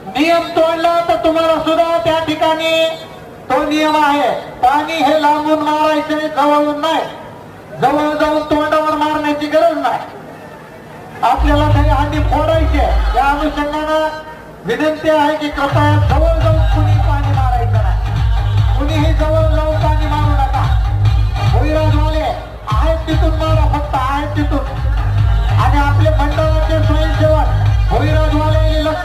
नियम तोडला तर तुम्हाला सुद्धा त्या ठिकाणी तो नियम आहे. पाणी हे लांबून मारायचं नाही, जवळून नाही. जवळ जाऊन तोंडावर मारण्याची गरज नाही. आपल्याला काही हांडी फोडायचे, त्या अनुषंगानं विनंती आहे की कृपया जवळ जाऊन कुणी पाणी मारायचं नाही. कुणीही जवळ जाऊन पाणी मारू नका. भोईराजवाले आहेत तिथून मारा, फक्त आहेत तिथून. आणि आपले मंडळाचे स्वयंसेवक भोईराजवाले लक्ष